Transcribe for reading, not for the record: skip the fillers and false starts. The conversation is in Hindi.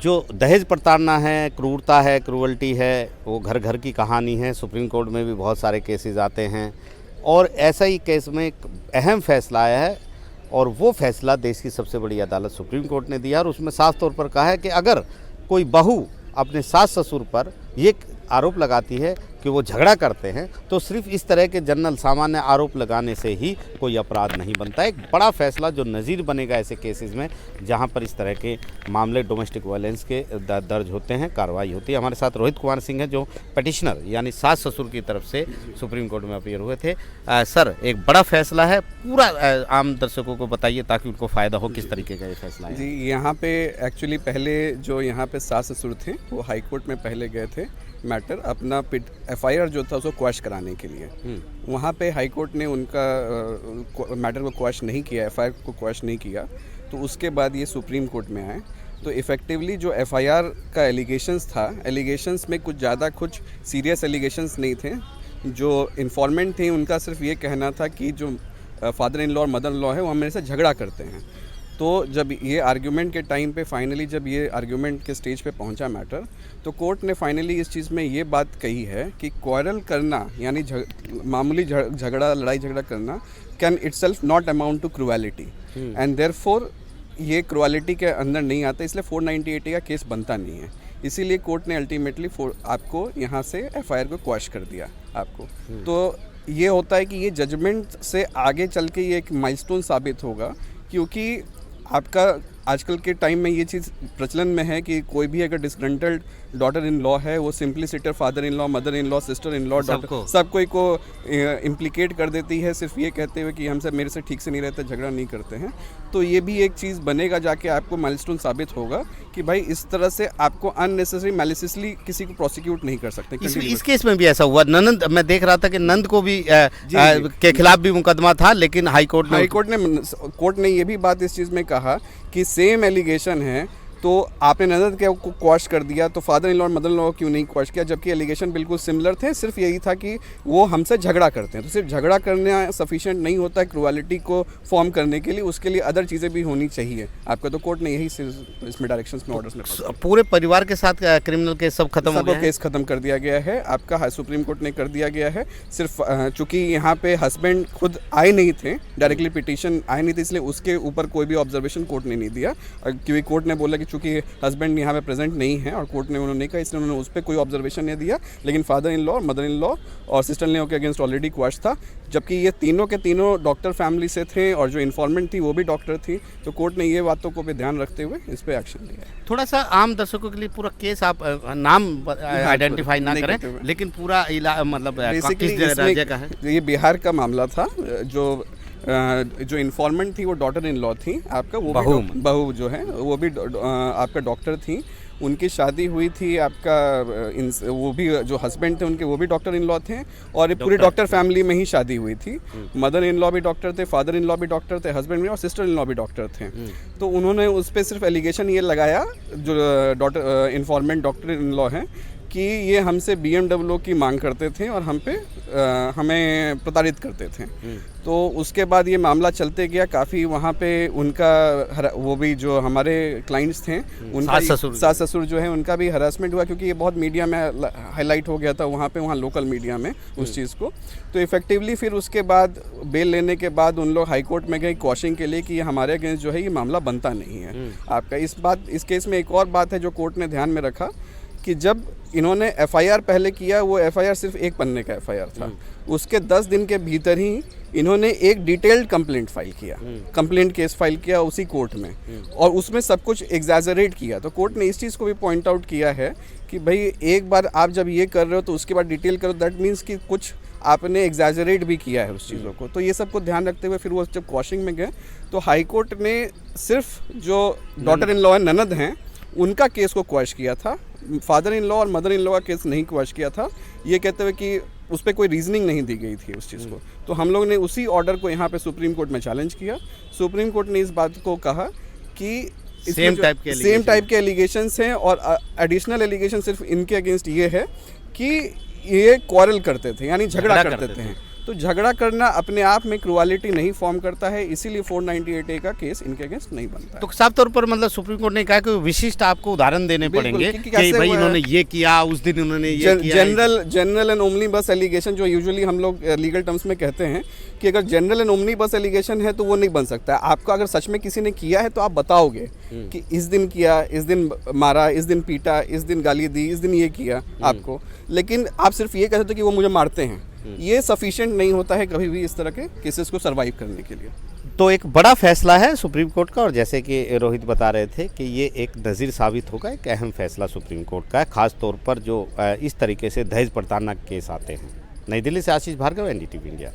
जो दहेज प्रताड़ना है, क्रूरता है, क्रूअल्टी है, वो घर घर की कहानी है। सुप्रीम कोर्ट में भी बहुत सारे केसेस आते हैं और ऐसा ही केस में एक अहम फैसला आया है और वो फैसला देश की सबसे बड़ी अदालत सुप्रीम कोर्ट ने दिया और उसमें साफ तौर पर कहा है कि अगर कोई बहू अपने सास ससुर पर ये आरोप लगाती है कि वो झगड़ा करते हैं तो सिर्फ इस तरह के जनरल सामान्य आरोप लगाने से ही कोई अपराध नहीं बनता। एक बड़ा फैसला जो नज़ीर बनेगा ऐसे केसेस में जहां पर इस तरह के मामले डोमेस्टिक वायलेंस के दर्ज होते हैं, कार्रवाई होती है। हमारे साथ रोहित कुमार सिंह हैं जो पिटिशनर यानी सास ससुर की तरफ से सुप्रीम कोर्ट में अपीयर हुए थे। सर, एक बड़ा फैसला है, पूरा आम दर्शकों को बताइए ताकि उनको फ़ायदा हो किस तरीके का ये फैसला है। जी, यहाँ पे एक्चुअली पहले जो यहाँ पे सास ससुर थे वो हाई कोर्ट में पहले गए थे मैटर अपना एफआईआर जो था उसको क्वैश कराने के लिए। वहाँ पे हाई कोर्ट ने उनका मैटर को क्वैश नहीं किया, एफआईआर को क्वैश नहीं किया, तो उसके बाद ये सुप्रीम कोर्ट में आए। तो इफ़ेक्टिवली जो एफआईआर का एलिगेशंस था, एलिगेशंस में कुछ सीरियस एलिगेशंस नहीं थे। जो इन्फॉर्मेंट थे उनका सिर्फ ये कहना था कि जो फादर इन लॉ और मदर इन लॉ है वो मेरे से झगड़ा करते हैं। तो जब ये आर्ग्यूमेंट के टाइम पे फाइनली जब ये आर्ग्यूमेंट के स्टेज पे पहुंचा मैटर, तो कोर्ट ने फाइनली इस चीज़ में ये बात कही है कि क्वारल करना यानी मामूली झगड़ा लड़ाई झगड़ा करना can itself not amount to cruelty and therefore ये क्रूएलिटी के अंदर नहीं आता, इसलिए 498 का केस बनता नहीं है। इसीलिए कोर्ट ने अल्टीमेटली आपको यहाँ से एफआईआर को क्वैश कर दिया आपको। तो ये होता है कि ये जजमेंट से आगे चल के ये एक माइलस्टोन साबित होगा, क्योंकि आपका आजकल के टाइम में ये चीज़ प्रचलन में है कि कोई भी अगर डिसग्रंटल्ड डॉटर इन लॉ है वो simply sister father in law, mother in law, sister in law, daughter सब कोई को इम्प्लीकेट कर देती है सिर्फ ये कहते हुए कि हमसे मेरे से ठीक से नहीं रहते, झगड़ा नहीं करते हैं। तो ये भी एक चीज़ बनेगा जाके आपको माइलस्टोन साबित होगा कि भाई इस तरह से आपको अननेसेसरी मैलिसियसली किसी को प्रोसिक्यूट नहीं कर सकते। इस केस में भी ऐसा हुआ। ननद, मैं देख रहा था कि नंद को भी के खिलाफ भी मुकदमा था, लेकिन हाई कोर्ट ने ये भी बात इस चीज़ में कहा कि सेम एलिगेशन है तो आपने ननद के को क्वैश कर दिया, तो फादर इन लॉ और मदर इन लॉ क्यों नहीं क्वैश किया, जबकि एलिगेशन बिल्कुल सिमिलर थे। सिर्फ यही था कि वो हमसे झगड़ा करते हैं। तो सिर्फ झगड़ा करना सफिशिएंट नहीं होता है क्रूएलिटी को फॉर्म करने के लिए, उसके लिए अदर चीज़ें भी होनी चाहिए आपका। तो कोर्ट ने यही इसमें डायरेक्शंस में ऑर्डर्स में पूरे परिवार के साथ क्रिमिनल केस सब खत्म हो गया, केस खत्म कर दिया गया है आपका, सुप्रीम कोर्ट ने कर दिया गया है। सिर्फ चूँकि यहाँ पे हस्बैंड खुद आए नहीं थे, डायरेक्टली पिटीशन आए नहीं थे, इसलिए उसके ऊपर कोई भी ऑब्जर्वेशन कोर्ट ने नहीं दिया, क्योंकि कोर्ट ने बोला कि चूँकि हस्बैंड यहाँ पे प्रेजेंट नहीं है और कोर्ट ने उन्होंने कहा, इसलिए उन्होंने उस पर कोई ऑब्जर्वेशन नहीं दिया। लेकिन father in law, mother in law और सिस्टर इन लॉ के अगेंस्ट ऑलरेडी क्वैश था, जबकि ये तीनों के तीनों डॉक्टर फैमिली से थे और जो इन्फॉर्मेंट थी वो भी डॉक्टर थी। तो कोर्ट ने ये बातों को भी ध्यान रखते हुए इस पर एक्शन लिया। थोड़ा सा आम दर्शकों के लिए पूरा केस आप नाम आइडेंटिफाई ना करें, लेकिन पूरा मतलब किस राज्य का है? ये बिहार का मामला था। जो इन्फॉर्मेंट थी वो डॉटर इन लॉ थी आपका, वो बहू जो है वो भी आपका डॉक्टर थी। उनकी शादी हुई थी आपका, वो भी जो हस्बैंड थे उनके वो भी डॉक्टर इन लॉ थे और पूरी डॉक्टर फैमिली में ही शादी हुई थी। मदर इन लॉ भी डॉक्टर थे, फादर इन लॉ भी डॉक्टर थे, हस्बैंड भी और सिस्टर इन लॉ भी डॉक्टर थे। तो उन्होंने उस पर सिर्फ एलिगेशन ये लगाया, जो doctor informant doctor in law हैं, कि ये हमसे BMW की मांग करते थे और हमें प्रताड़ित करते थे। तो उसके बाद ये मामला चलते गया काफ़ी, वहाँ पे उनका वो भी जो हमारे क्लाइंट्स थे उनका सास ससुर जो है उनका भी हरासमेंट हुआ, क्योंकि ये बहुत मीडिया में हाईलाइट हो गया था वहाँ लोकल मीडिया में उस चीज़ को। तो इफ़ेक्टिवली फिर उसके बाद बेल लेने के बाद उन लोग हाई कोर्ट में गए क्वॉशिंग के लिए कि ये हमारे अगेंस्ट जो है ये मामला बनता नहीं है आपका। इस केस में एक और बात है जो कोर्ट ने ध्यान में रखा कि जब इन्होंने एफआईआर पहले किया, वो एफआईआर सिर्फ एक पन्ने का एफआईआर था। उसके 10 दिन के भीतर ही इन्होंने एक डिटेल्ड कंप्लेंट फाइल किया, कंप्लेंट केस फाइल किया उसी कोर्ट में, और उसमें सब कुछ एग्जैजरेट किया। तो कोर्ट ने इस चीज़ को भी पॉइंट आउट किया है कि भाई एक बार आप जब ये कर रहे हो तो उसके बाद डिटेल करो, दैट मीन्स कि कुछ आपने एग्जैजरेट भी किया है उस चीज़ों को। तो ये सब को ध्यान रखते हुए फिर वो जब क्वॉशिंग में गए तो हाई कोर्ट ने सिर्फ जो डॉटर इन लॉ है, ननद हैं, उनका केस को क्वैश किया था। फादर इन लॉ और मदर इन लॉ का केस नहीं क्वैश किया था, ये कहते हुए कि उस पर कोई रीजनिंग नहीं दी गई थी उस चीज़ को। तो हम लोग ने उसी ऑर्डर को यहाँ पे सुप्रीम कोर्ट में चैलेंज किया। सुप्रीम कोर्ट ने इस बात को कहा कि सेम टाइप के एलिगेशंस हैं और एडिशनल एलिगेशन सिर्फ इनके अगेंस्ट ये है कि ये क्वारल करते थे, यानी झगड़ा करते थे। तो झगड़ा करना अपने आप में क्रुअलिटी नहीं फॉर्म करता है, इसीलिए 498A का केस इनके अगेंस्ट नहीं बनता है। तो साफ तौर पर मतलब सुप्रीम कोर्ट ने कहा कि विशिष्ट आपको उदाहरण देने पड़ेंगे कि भाई इन्होंने ये किया, उस दिन उन्होंने ये किया। जनरल एंड ओमनी बस एलिगेशन जो यूजुअली हम लोग लीगल टर्म्स में कहते हैं कि अगर जनरल एंड ओमनी बस एलिगेशन है तो वो नहीं बन सकता है। आपको अगर सच में किसी ने किया है तो आप बताओगे कि इस दिन किया, इस दिन मारा, इस दिन पीटा, इस दिन गाली दी, इस दिन ये किया आपको, लेकिन आप सिर्फ ये कह सकते हो कि वो मुझे मारते हैं, ये सफिशिएंट नहीं होता है कभी भी इस तरह के केसेस को सरवाइव करने के लिए। तो एक बड़ा फैसला है सुप्रीम कोर्ट का, और जैसे कि रोहित बता रहे थे कि ये एक नज़ीर साबित होगा, एक अहम फैसला सुप्रीम कोर्ट का है, खास तौर पर जो इस तरीके से दहेज प्रताड़ना केस आते हैं। नई दिल्ली से आशीष भार्गव, NDTV इंडिया।